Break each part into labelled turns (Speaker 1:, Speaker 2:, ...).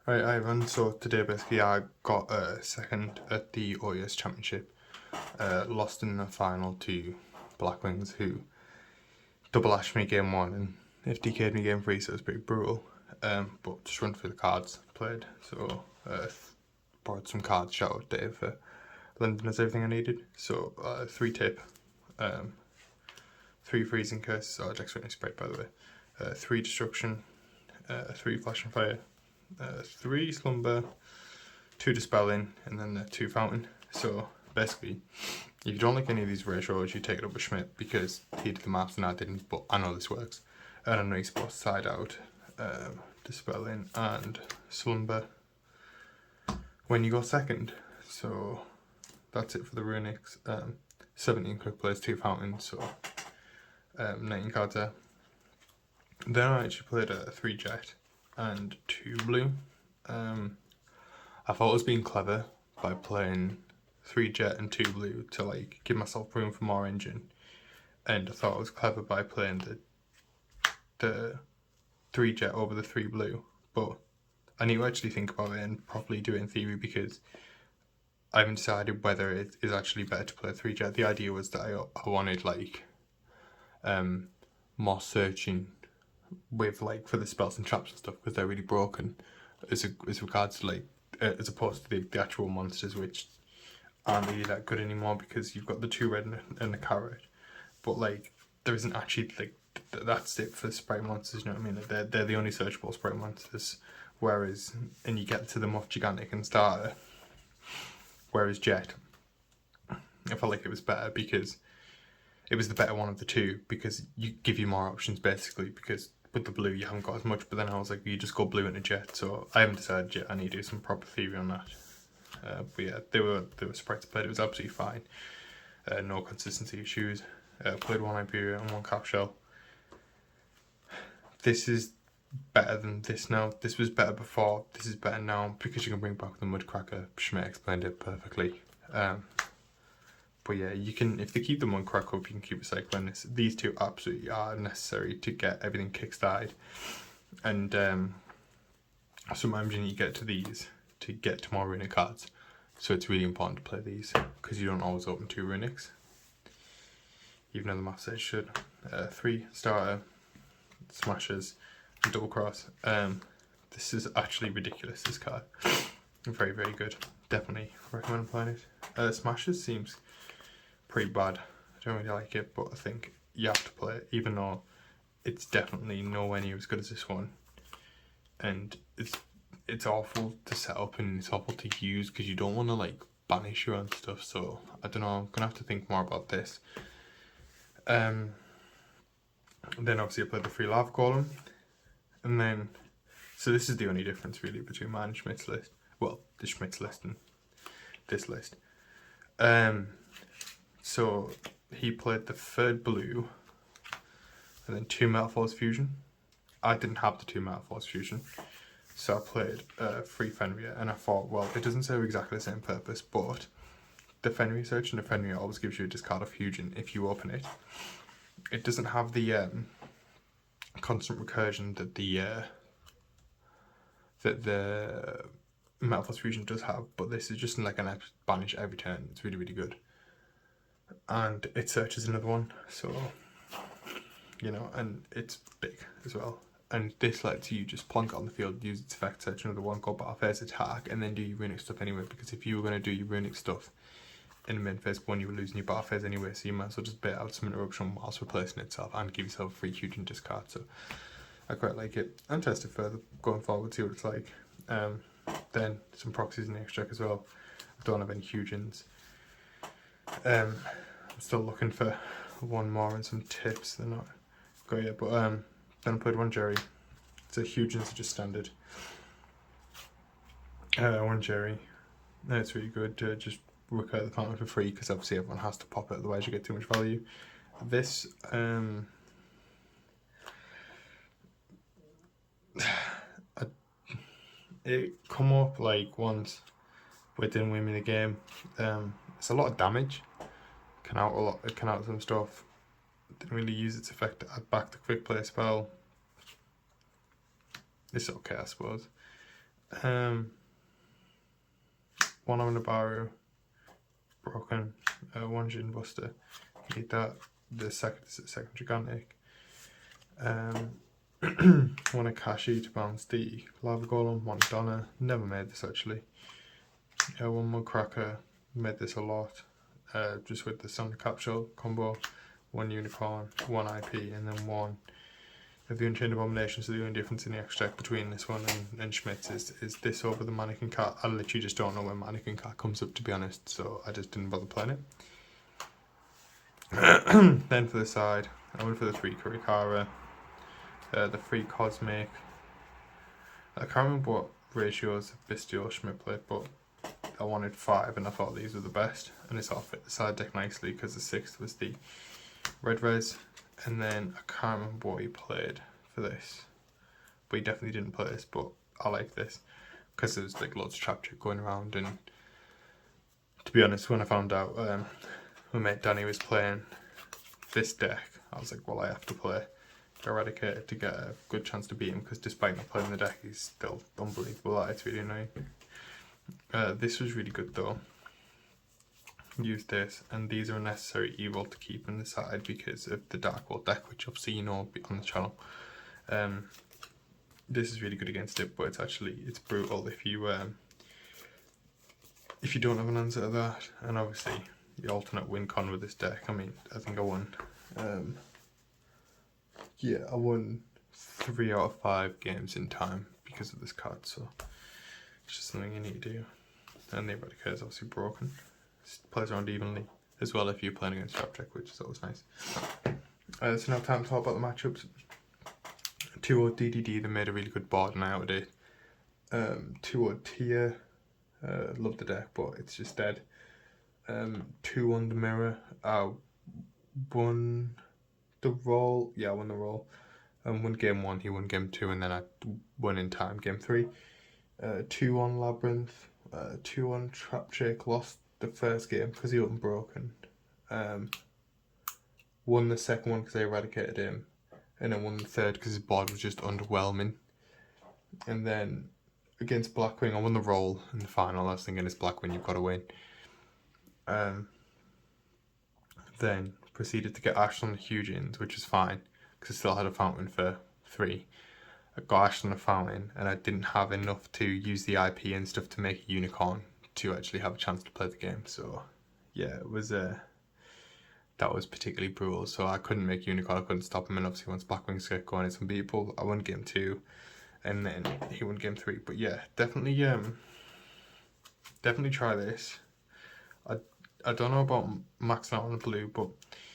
Speaker 1: Right, Ivan, so today basically I got second at the OTS Championship, lost in the final to Blackwings, who double ashed me game 1 and FDK'd me game 3, so it was pretty brutal. But just run through the cards played, so borrowed some cards, shout out Dave for lending us everything I needed. So 3 tip, 3 freezing curses, or Runick Spright by the way, 3 destruction, 3 flash and fire, 3 slumber, 2 dispelling, and then the 2 fountain. So basically, if you don't like any of these ratios, you take it up with Schmitt because he did the maths and I didn't, but I know this works. And I know you're supposed to side out dispelling and slumber when you go second. So that's it for the Runicks. 17 quick plays, 2 fountains, so 19 cards there. Then I actually played a 3 jet and 2 blue. I thought I was being clever by playing 3 jet and 2 blue to like give myself room for more engine, and I thought I was clever by playing the 3 jet over the 3 blue, but I need to actually think about it and properly do it in theory because I haven't decided whether it is actually better to play 3 jet. The idea was that I wanted like more searching with like for the spells and traps and stuff because they're really broken as regards to like as opposed to the actual monsters, which aren't really that good anymore because you've got the 2 red and the carrot, but like there isn't actually like that's it for sprite monsters, you know what I mean? They're the only searchable sprite monsters, whereas and you get to them off gigantic and starter, whereas jet I felt like it was better because it was the better one of the 2 because you give you more options basically, because with the blue you haven't got as much, but then I was like, you just go blue and a jet, so I haven't decided yet. I need to do some proper theory on that. But yeah, they were sprites played, it was absolutely fine. No consistency issues. Played 1 Iberia and 1 cap shell. This is better than this now. This was better before, this is better now because you can bring back the Mudcracker. Schmitt explained it perfectly. But yeah, you can, if they keep the Mudcracker up, you can keep recycling this. These 2 absolutely are necessary to get everything kick-started. And sometimes you need to get to these to get to more Runick cards. So it's really important to play these because you don't always open 2 Runicks, even though the math says should. 3 starter, smashes, and double cross. This is actually ridiculous, this card. Very, very good. Definitely recommend playing it. Smashes seems pretty bad. I don't really like it, but I think you have to play it, even though it's definitely nowhere near as good as this one. And it's awful to set up and it's awful to use because you don't want to like banish your own stuff. So I don't know, I'm gonna have to think more about this. Then obviously I played the 3 lava column, and then so this is the only difference really between mine and Schmidt's list. Well, the Schmidt's list and this list. So he played the 3rd blue and then 2 Metal Force Fusion. I didn't have the 2 Metal Force Fusion, so I played 3 Fenrir, and I thought, well, it doesn't serve exactly the same purpose, but the Fenrir search and the Fenrir always gives you a discard of Fusion if you open it. It doesn't have the constant recursion that the Metal Force Fusion does have, but this is just like an banish every turn. It's really, really good. And it searches another one, so you know, and it's big as well. And this lets you just plonk it on the field, use its effect, search another one, go battle phase, attack, and then do your Runick stuff anyway. Because if you were going to do your Runick stuff in the main phase 1, you were losing your battle phase anyway, so you might as well just bait out some interruption whilst replacing itself and give yourself a free huge and discard. So I quite like it. And test it further going forward, see what it's like. Then some proxies in the extract as well. I don't have any Hugens. I'm still looking for 1 more and some tips. They're not got yet, but then I played 1 Jerry. It's a Hugens, just standard. 1 Jerry. No, it's really good to just work out the fountain for free because obviously everyone has to pop it, otherwise you get too much value. This it come up like once, but it didn't win me the game. It's a lot of damage. Can out some stuff. Didn't really use its effect to add back the quick play spell. It's okay, I suppose. One on the Baru, broken, one Jin Buster, need that. The second is a second Gigantic. One Akashi to bounce the Lava Golem, one Donna, never made this actually. One Mudcracker, made this a lot, just with the Sun Capsule combo, one Unicorn, one IP, and then one of the Unchained Abomination. So the only difference in the extract between this one and Schmitt is this over the Mannequin Cat. I literally just don't know when Mannequin Cat comes up, to be honest, so I just didn't bother playing it. Then for the side, I went for the 3 Kurikara, the 3 Cosmic. I can't remember what ratios of Bestial Schmitt played, but I wanted 5 and I thought these were the best, and this all fit the side deck nicely because the 6th was the Red Res. And then I can't remember what he played for this, but he definitely didn't play this, but I like this because there's like loads of trap trick going around. And to be honest, when I found out my mate Danny was playing this deck, I was like, well, I have to play Eradicator to get a good chance to beat him, because despite not playing the deck, he's still unbelievable at it. It's really annoying. This was really good though. Use this, and these are a necessary evil to keep on the side because of the Dark World deck, which obviously you know on the channel. This is really good against it, but it's brutal if you don't have an answer to that. And obviously the alternate win con with this deck, I mean, I think I won I won 3 out of 5 games in time because of this card, so it's just something you need to do. And the Eradicator is obviously broken. Plays around evenly as well if you're playing against Trap Trick, which is always nice. So now time to talk about the matchups. 2-0 DDD, they made a really good board and I outed it. 2-0 Tia, love the deck, but it's just dead. 2-1 the Mirror, won the roll. Yeah, I won the roll. Won game 1, he won game 2, and then I won in time game 3. 2-1 Labyrinth, 2-1 Trap Trick, lost the first game because he wasn't broken. Won the second one because I eradicated him, and then won the third because his board was just underwhelming. And then against Blackwing, I won the roll in the final. I was thinking, it's Blackwing, you've got to win. Then proceeded to get Ashed on the Hugeins, which was fine because I still had a fountain for 3. I got Ashed on the fountain, and I didn't have enough to use the IP and stuff to make a unicorn to actually have a chance to play the game. So yeah, it was that was particularly brutal. So I couldn't make unicorn, I couldn't stop him, and obviously once Blackwings get going, it's unbeatable. I won game 2, and then he won game 3. But yeah, definitely try this. I don't know about maxing out on the blue, but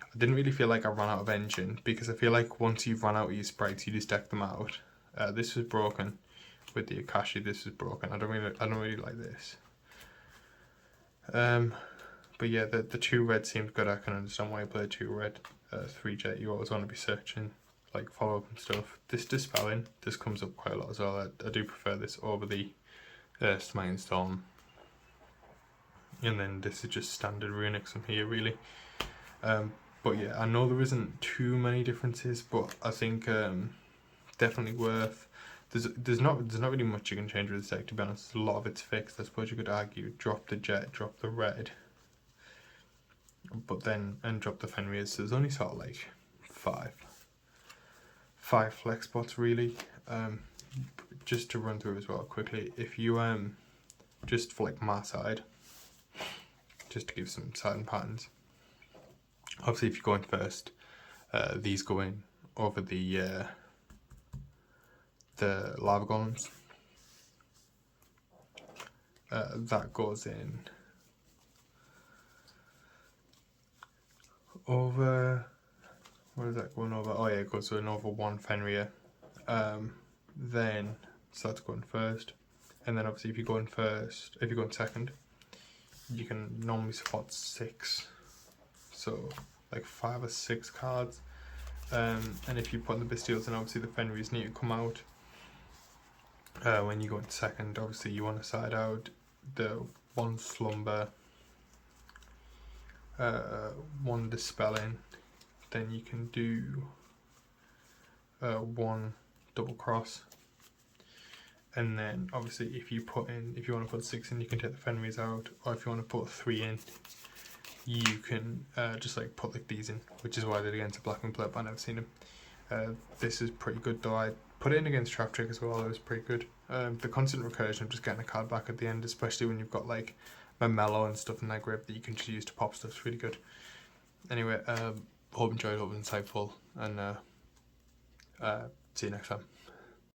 Speaker 1: I didn't really feel like I ran out of engine, because I feel like once you've run out of your sprites, you just deck them out. This was broken with the Akashi. This was broken. I don't really like this. But yeah, the 2 red seemed good. I can understand why you play 2 red. 3 jet, you always want to be searching, like follow up and stuff. This dispelling, this comes up quite a lot as well. I do prefer this over the Smiting Storm. And then this is just standard Runick from here, really. But yeah, I know there isn't too many differences, but I think definitely worth. There's not really much you can change with this deck, to be honest. A lot of it's fixed. I suppose you could argue drop the jet, drop the red, but then and drop the Fenrir. So there's only sort of like 5 flex spots really. Just to run through as well quickly, if you just for like my side, just to give some certain patterns. Obviously, if you go in first, these go in over the lava golems. That goes in over. What is that going over? Oh yeah, it goes in over 1 Fenrir. Then so that's going first, and then obviously if you go in second, you can normally support 6, so like 5 or 6 cards. And if you put in the Bestials, then obviously the Fenris need to come out. When you go in second, obviously you want to side out the 1 Slumber, 1 Dispelling, then you can do 1 Double Cross, And then obviously if you want to put 6 in, you can take the Fenris out, or if you want to put 3 in, you can just like put like these in, which is why I did against a Blackman player, but I've never seen him. This is pretty good though. I put it in against Trap Trick as well, it was pretty good. The constant recursion of just getting a card back at the end, especially when you've got like Mellow and stuff in that grip that you can just use to pop stuff, is really good. Anyway, hope you enjoyed, hope it was insightful, and see you next time.